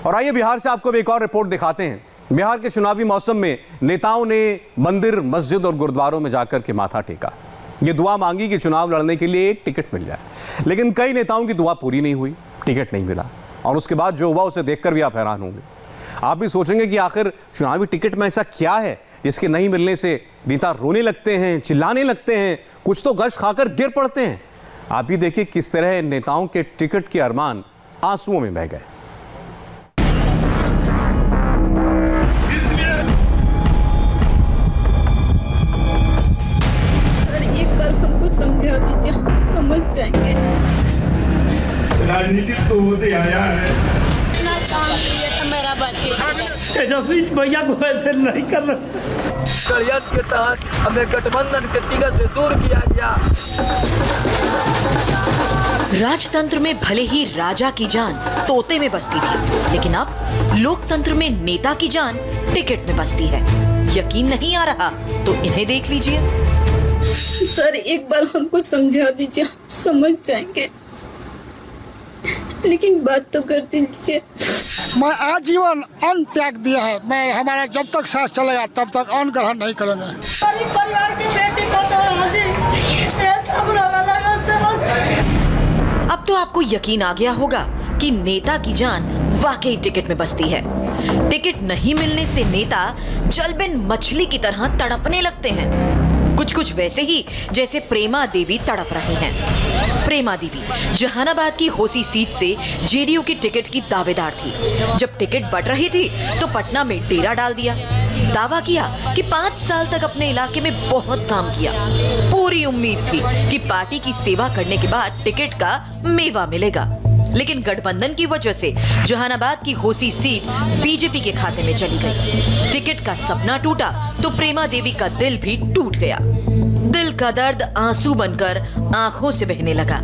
और आइए बिहार से आपको एक और रिपोर्ट दिखाते हैं। बिहार के चुनावी मौसम में नेताओं ने मंदिर, मस्जिद और गुरुद्वारों में जाकर के माथा टेका। ये दुआ मांगी कि चुनाव लड़ने के लिए एक टिकट मिल जाए, लेकिन कई नेताओं की दुआ पूरी नहीं हुई, टिकट नहीं मिला। और उसके बाद जो हुआ उसे देखकर भी आप हैरान होंगे। आप भी सोचेंगे कि आखिर चुनावी टिकट में ऐसा क्या है जिसके नहीं मिलने से नेता रोने लगते हैं, चिल्लाने लगते हैं, कुछ तो गश खाकर गिर पड़ते हैं। आप भी देखिए किस तरह नेताओं के टिकट के अरमान आंसुओं में बह गए। एक बार हमको समझा दीजिए, हम समझ जाएंगे। राजनीति तो होते आया है। इतना काम किया था मेरा बच्चे। तेजस्वी भैया को ऐसे नहीं करना चाहिए। षड्यंत्र के तहत हमें गठबंधन के टिकट से दूर किया गया। राजतंत्र में भले ही राजा की जान तोते में बसती थी, लेकिन अब लोकतंत्र में नेता की जान टिकट में बसती है। यकीन नहीं आ रहा तो इन्हें देख लीजिए। सर एक बार हमको समझा दीजिए, हम समझ जाएंगे, लेकिन बात तो कर दीजिए। मैं आजीवन अन्न त्याग दिया है। मैं हमारा जब तक सांस चलेगा तब तक अन्न ग्रहण नहीं करेंगे। परिवार की बेटी को तो अब तो आपको यकीन आ गया होगा कि नेता की जान वाकई टिकट में बसती है। टिकट नहीं मिलने से नेता जलबिन मछली की तरह तड़पने लगते हैं, कुछ वैसे ही जैसे प्रेमा देवी तड़प रही हैं। प्रेमा देवी जहानाबाद की होसी सीट से जेडीयू की टिकट की दावेदार थी। जब टिकट बढ़ रही थी तो पटना में डेरा डाल दिया। दावा किया कि 5 साल तक अपने इलाके में बहुत काम किया। पूरी उम्मीद थी कि पार्टी की सेवा करने के बाद टिकट का मेवा मिलेगा, लेकिन गठबंधन की वजह से जहानाबाद की होसी सीट बीजेपी के खाते में चली गई। टिकट का सपना टूटा तो प्रेमा देवी का दिल भी टूट गया। दिल का दर्द आंसू बनकर आंखों से बहने लगा।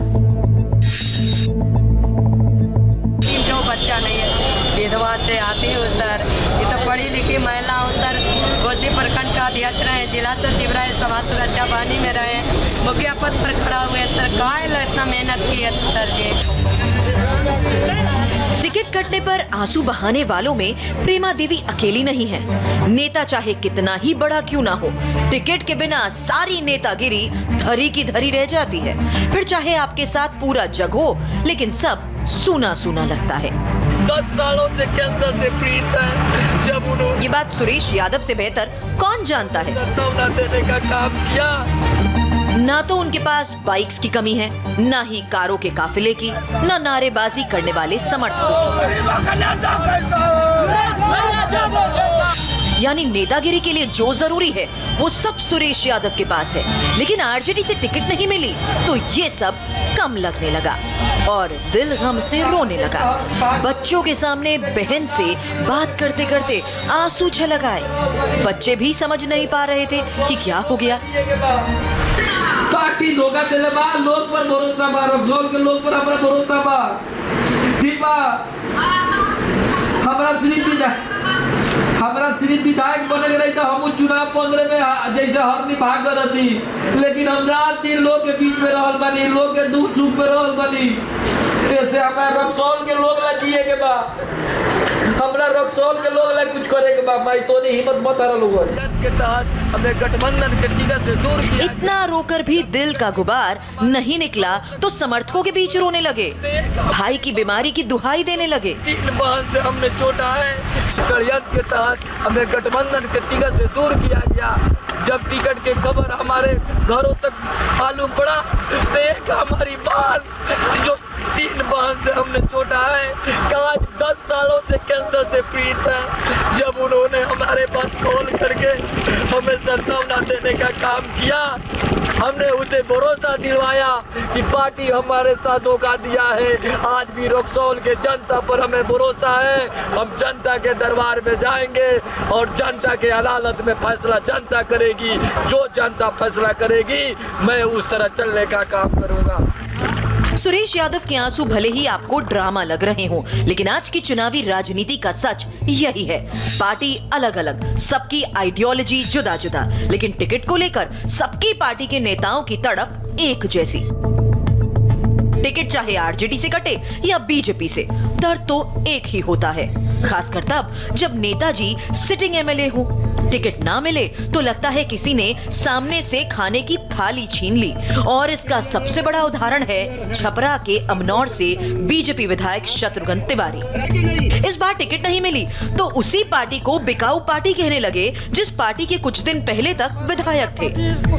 बच्चा नहीं है, विधवा से आती हूँ सर। ये तो पढ़ी लिखी महिला हूँ सर। घोसी प्रखंड का अध्यक्ष रहे, जिला सचिव रहे, समाज सुरक्षा वाहिनी में रहे, मुखिया पद पर खड़ा हुए सर। कहाँ इतना मेहनत की है सर जी। टिकट कटने पर आंसू बहाने वालों में प्रेमा देवी अकेली नहीं है। नेता चाहे कितना ही बड़ा क्यों ना हो, टिकट के बिना सारी नेतागिरी धरी की धरी रह जाती है। फिर चाहे आपके साथ पूरा जग हो, लेकिन सब सूना सूना लगता है। 10 सालों से कैंसर से पीड़ित है। जब उन्होंने ये बात सुरेश यादव से बेहतर कौन जानता है। संतावना देने का काम किया। ना तो उनके पास बाइक्स की कमी है, ना ही कारों के काफिले की, ना नारेबाजी करने वाले समर्थकों की। यानी नेतागिरी के लिए जो जरूरी है वो सब सुरेश यादव के पास है। लेकिन आरजेडी से टिकट नहीं मिली तो ये सब कम लगने लगा और दिल गम से रोने लगा। बच्चों के सामने बहन से बात करते करते आंसू छलक आए। बच्चे भी समझ नहीं पा रहे थे कि क्या हो गया। पार्टी धोखा दिले बा, लोग पर भरोसा बा, रक्सौल के लोग पर हमारा भरोसा बा। ठीक बा, हमारा सिर्फ विधायक बने के रही तो हम चुनाव 15 में जैसे हरनी भाग रही, लेकिन हम जाती लोग के बीच में रहल बनी, लोग के दुख सुख में रहल बनी। ऐसे हमारे रक्सौल के लोग ला जिए के बा, हमरा रक्सौल के लोग ला कुछ करे के बा। मैं तो नहीं हिम्मत मत हारल हुआ के तहत हमें गठबंधन के टिकट से दूर किया। इतना रोकर भी दिल का गुबार नहीं निकला तो समर्थकों के बीच रोने लगे, भाई की बीमारी की दुहाई देने लगे। 3 बहन से हमने छोटा है। षड्यंत्र के तहत हमें गठबंधन के टिकट से दूर किया गया। जब टिकट के खबर हमारे घरों तक मालूम पड़ा तो एक हमारी बाल जो 3 बहन से हमने छोटा है, आज 10 सालों से कैंसर से पीड़ित है। जब उन्होंने हमारे पास कॉल करके हमें सांत्वना देने का काम किया, हमने उसे भरोसा दिलवाया कि पार्टी हमारे साथ धोखा दिया है। आज भी रक्सौल के जनता पर हमें भरोसा है। हम जनता के दरबार में जाएंगे और जनता के अदालत में फैसला जनता करेगी। जो जनता फैसला करेगी मैं उस तरह चलने का काम करूंगा। सुरेश यादव के आंसू भले ही आपको ड्रामा लग रहे हों, लेकिन आज की चुनावी राजनीति का सच यही है। पार्टी अलग अलग, सबकी आइडियोलॉजी जुदा जुदा, लेकिन टिकट को लेकर सबकी पार्टी के नेताओं की तड़प एक जैसी। टिकट चाहे आरजेडी से कटे या बीजेपी से, दर्द तो एक ही होता है, खासकर तब जब नेताजी सिटिंग एमएलए हो। टिकट ना मिले तो लगता है किसी ने सामने से खाने की थाली छीन ली। और इसका सबसे बड़ा उदाहरण है छपरा के अमनौर से बीजेपी विधायक शत्रुघ्न तिवारी। इस बार टिकट नहीं मिली तो उसी पार्टी को बिकाऊ पार्टी कहने लगे जिस पार्टी के कुछ दिन पहले तक विधायक थे।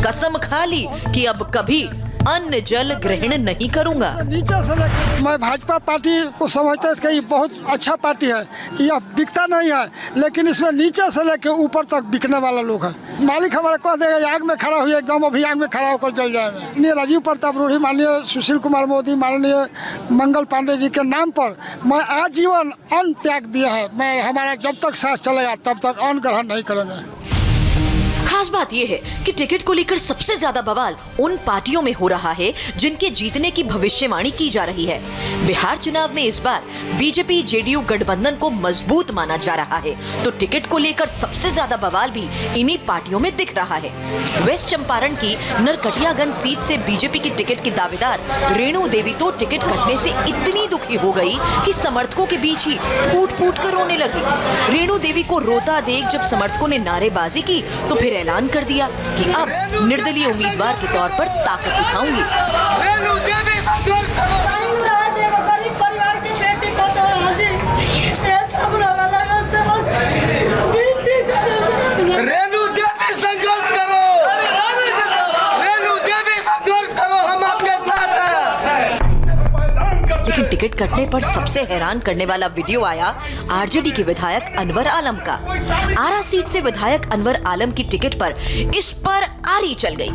कसम खा ली कि अब कभी अन्न जल ग्रहण नहीं करूंगा। नीचे से लेकर मैं भाजपा पार्टी को समझता है कि ये बहुत अच्छा पार्टी है, यह बिकता नहीं है, लेकिन इसमें नीचे से लेकर ऊपर तक बिकने वाला लोग है। मालिक हमारा कह देगा आग में खड़ा हुई एकदम अभी आग में खड़ा होकर जल जाएगा। माननीय राजीव प्रताप रूढ़ी, माननीय सुशील कुमार मोदी, माननीय मंगल पांडे जी के नाम पर मैं आजीवन अन्न त्याग दिया है। मैं हमारा जब तक सांस चलेगा तब तक अन्न ग्रहण नहीं करेंगे। खास बात यह है कि टिकट को लेकर सबसे ज्यादा बवाल उन पार्टियों में हो रहा है जिनके जीतने की भविष्यवाणी की जा रही है। बिहार चुनाव में इस बार बीजेपी जेडीयू गठबंधन को मजबूत माना जा रहा है, तो टिकट को लेकर सबसे ज्यादा बवाल भी इन्हीं पार्टियों में दिख रहा है। वेस्ट चंपारण की नरकटियागंज सीट से बीजेपी की टिकट की दावेदार रेणु देवी तो टिकट कटने से इतनी दुखी हो गई कि समर्थकों के बीच ही फूट फूट कर रोने लगी। रेणु देवी को रोता देख जब समर्थकों ने नारेबाजी की तो फिर ऐलान कर दिया कि अब निर्दलीय उम्मीदवार के तौर पर ताकत दिखाऊंगी। रेणु देवी संघर्ष करो। गरीब परिवार की बेटी को तो रेणु देवी संघर्ष करो। रेणु देवी संघर्ष करो, हम आपके साथ हैं। लेकिन टिकट कटने पर सबसे हैरान करने वाला वीडियो आया आरजेडी के विधायक अनवर आलम का। आरा सीट से विधायक अनवर आलम की टिकट पर इस पर आरी चल गई,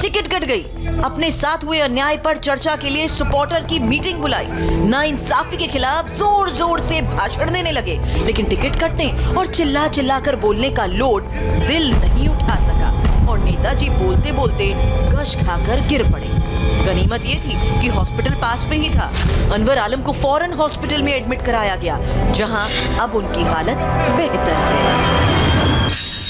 टिकट कट गई। अपने साथ हुए अन्याय पर चर्चा के लिए सपोर्टर की मीटिंग बुलाई, नाइंसाफी के खिलाफ जोर जोर से भाषण देने लगे, लेकिन टिकट कटने और चिल्ला चिल्ला कर बोलने का लोड दिल नहीं उठा सका और नेताजी बोलते बोलते गश खाकर गिर पड़े। गनीमत ये थी कि हॉस्पिटल पास में ही था। अनवर आलम को फौरन हॉस्पिटल में एडमिट कराया गया, जहां अब उनकी हालत बेहतर है।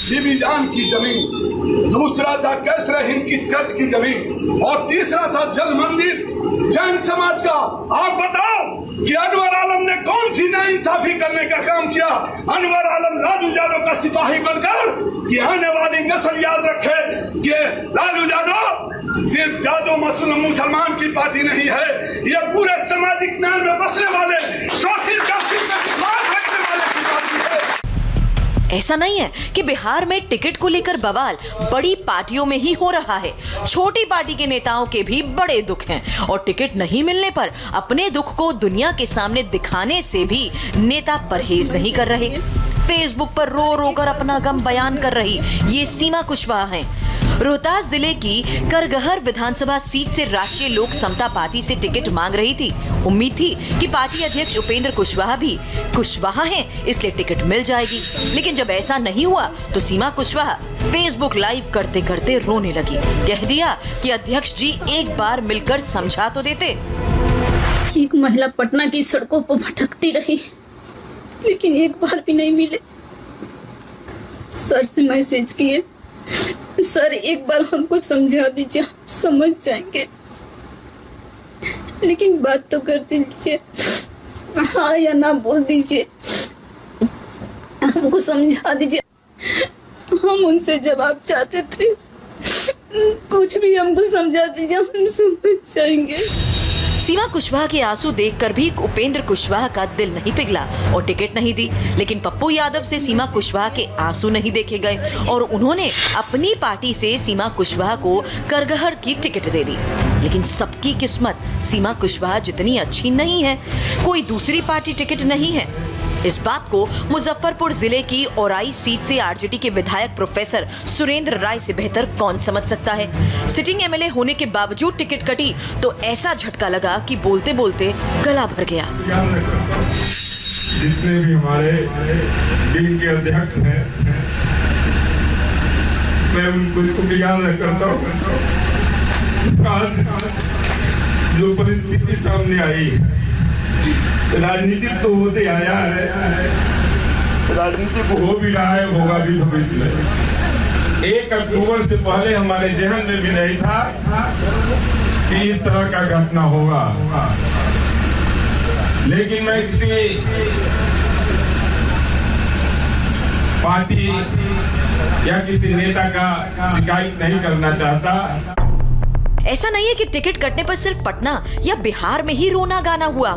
बीबी जान की जमीन, दूसरा था कैसर हिंद की चर्च की जमीन और तीसरा था जल मंदिर जैन समाज का। आप बताओ कि अनवर आलम ने कौन सी नाइंसाफी करने का काम किया? अनवर आलम लालू यादव का सिपाही बनकर कि आने वाली नस्ल याद रखे कि लालू यादव सिर्फ यादव मुसलमान की पार्टी नहीं है, ये पूरे सामाजिक न्याय में बसने वाले सोशल जस्टिस में विश्वास रखने वाले की पार्टी है। ऐसा नहीं है कि बिहार में टिकट को लेकर बवाल बड़ी पार्टियों में ही हो रहा है, छोटी पार्टी के नेताओं के भी बड़े दुख हैं और टिकट नहीं मिलने पर अपने दुख को दुनिया के सामने दिखाने से भी नेता परहेज नहीं कर रहे। फेसबुक पर रो रो कर अपना गम बयान कर रही ये सीमा कुशवाहा हैं। रोहतास जिले की करगहर विधानसभा सीट से राष्ट्रीय लोक समता पार्टी से टिकट मांग रही थी। उम्मीद थी कि पार्टी अध्यक्ष उपेंद्र कुशवाहा भी कुशवाहा हैं, इसलिए टिकट मिल जाएगी। लेकिन जब ऐसा नहीं हुआ तो सीमा कुशवाहा फेसबुक लाइव करते करते रोने लगी। कह दिया कि अध्यक्ष जी एक बार मिलकर समझा तो देते। एक महिला पटना की सड़कों पर भटकती रही, लेकिन एक बार भी नहीं मिले। सर से मैसेज किए, सर एक बार हमको समझा दीजिए, समझ जाएंगे, लेकिन बात तो कर दीजिए, हाँ या ना बोल दीजिए, हमको समझा दीजिए। हम उनसे जवाब चाहते थे, कुछ भी हमको समझा दीजिए, हम समझ जाएंगे। सीमा कुशवाहा के आंसू देखकर भी उपेंद्र कुशवाहा का दिल नहीं पिघला और टिकट नहीं दी। लेकिन पप्पू यादव से सीमा कुशवाहा के आंसू नहीं देखे गए और उन्होंने अपनी पार्टी से सीमा कुशवाहा को करगहर की टिकट दे दी। लेकिन सबकी किस्मत सीमा कुशवाहा जितनी अच्छी नहीं है, कोई दूसरी पार्टी टिकट नहीं है। इस बात को मुजफ्फरपुर जिले की औराई सीट से आरजेडी के विधायक प्रोफेसर सुरेंद्र राय से बेहतर कौन समझ सकता है। सिटिंग एमएलए होने के बावजूद टिकट कटी तो ऐसा झटका लगा कि बोलते बोलते गला भर गया। जितने भी हमारे टीम के अध्यक्ष हैं, मैं उनको याद करता हूँ। आज जो परिस्थिति सामने आई, राजनीतिक तो होते आया है, राजनीतिक हो भी रहा है, होगा भी भविष्य में। 1 अक्टूबर से पहले हमारे जहन में भी नहीं था कि इस तरह का घटना होगा, लेकिन मैं किसी पार्टी या किसी नेता का शिकायत नहीं करना चाहता। ऐसा नहीं है कि टिकट कटने पर सिर्फ पटना या बिहार में ही रोना गाना हुआ।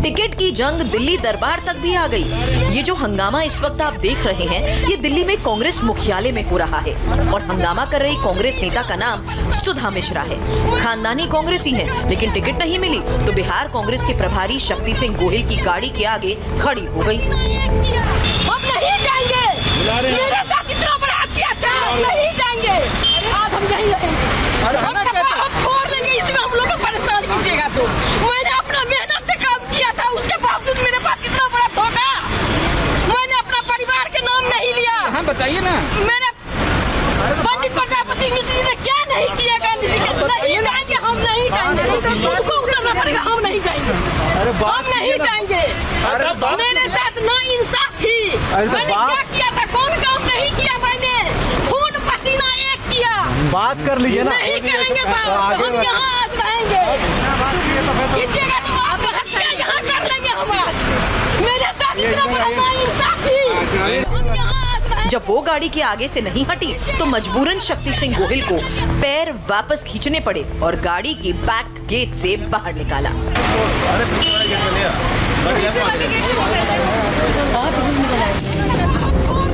टिकट की जंग दिल्ली दरबार तक भी आ गई। ये जो हंगामा इस वक्त आप देख रहे हैं, ये दिल्ली में कांग्रेस मुख्यालय में हो रहा है और हंगामा कर रही कांग्रेस नेता का नाम सुधा मिश्रा है। खानदानी कांग्रेसी है, लेकिन टिकट नहीं मिली तो बिहार कांग्रेस के प्रभारी शक्ति सिंह गोहिल की गाड़ी के आगे खड़ी हो गई। हम नहीं जाएंगे, मेरे साथ इतना बड़ा अत्याचार, नहीं जाएंगे, आज हम नहीं रहेंगे, हम छोड़ देंगे, इसमें हम लोग को परेशान कीजिएगा। तो मैंने अपना मेहनत से काम किया था, उसके बावजूद मेरे पास इतना बड़ा धोखा। मैंने अपना परिवार के नाम नहीं लिया। हाँ बताइए ना, मेरे पंडित प्रजापति मिश्र जी ने क्या नहीं किया गांधी जी के? नहीं जाएंगे, हम नहीं जाएंगे, उनको उतरना पड़ेगा, हम नहीं जाएंगे, हम नहीं जाएंगे। मेरे साथ ना इंसाफी, मैंने क्या किया था, कौन काम नहीं किया, मैंने खून पसीना एक किया। बात कर लीजिए ना, नहीं करेंगे बात, हम यहाँ आज रहेंगे, कीजिएगा तो आप हत्या यहाँ कर लेंगे हम आज। मेरे साथ इतना बड़ा नाइंसाफी, हम यहाँ आज रहेंगे। जब वो गाड़ी के आगे से नहीं हटी तो मजबूरन शक्ति सिंह गोहिल को पैर वापस खींचने पड़े और गाड़ी की बैक गेट से बाहर निकाला।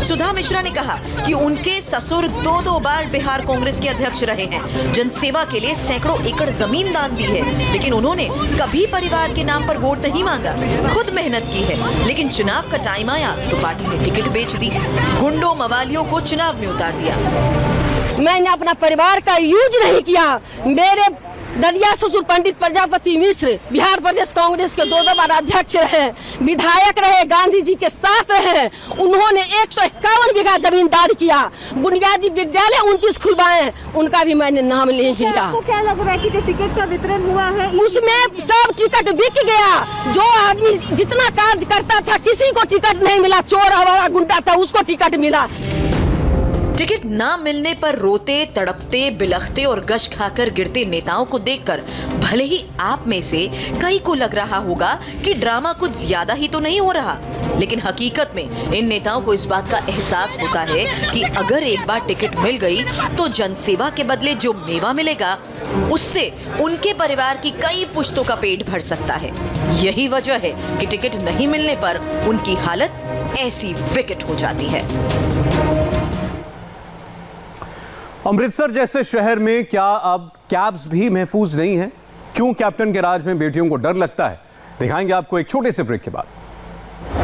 सुधा मिश्रा ने कहा कि उनके ससुर 2 बार बिहार कांग्रेस के अध्यक्ष रहे हैं, जनसेवा के लिए सैकड़ों एकड़ जमीन दान दी है, लेकिन उन्होंने कभी परिवार के नाम पर वोट नहीं मांगा, खुद मेहनत की है। लेकिन चुनाव का टाइम आया तो पार्टी ने टिकट बेच दी, गुंडों मवालियों को चुनाव में उतार दिया। मैंने अपना परिवार का यूज नहीं किया। मेरे दरिया ससुर पंडित प्रजापति मिश्र बिहार प्रदेश कांग्रेस के 2 बार अध्यक्ष रहे, विधायक रहे, गांधी जी के साथ रहे। उन्होंने 151 बीघा जमीन दान किया, बुनियादी विद्यालय 29 खुलवाए, उनका भी मैंने नाम नहीं लिया। आपको क्या लग रहा है कि जो टिकट का वितरण हुआ है उसमें सब टिकट बिक गया। जो आदमी जितना कार्य करता था किसी को टिकट नहीं मिला, चोर हमारा गुंडा था उसको टिकट मिला। टिकट ना मिलने पर रोते, तड़पते, बिलखते और गश खाकर गिरते नेताओं को देखकर भले ही आप में से कई को लग रहा होगा कि ड्रामा कुछ ज्यादा ही तो नहीं हो रहा, लेकिन हकीकत में इन नेताओं को इस बात का एहसास होता है कि अगर एक बार टिकट मिल गई तो जनसेवा के बदले जो मेवा मिलेगा उससे उनके परिवार की कई पुश्तों का पेट भर सकता है। यही वजह है कि टिकट नहीं मिलने पर उनकी हालत ऐसी विकट हो जाती है। अमृतसर जैसे शहर में क्या अब कैब्स भी महफूज नहीं है? क्यों कैप्टन के राज में बेटियों को डर लगता है? दिखाएंगे आपको एक छोटे से ब्रेक के बाद।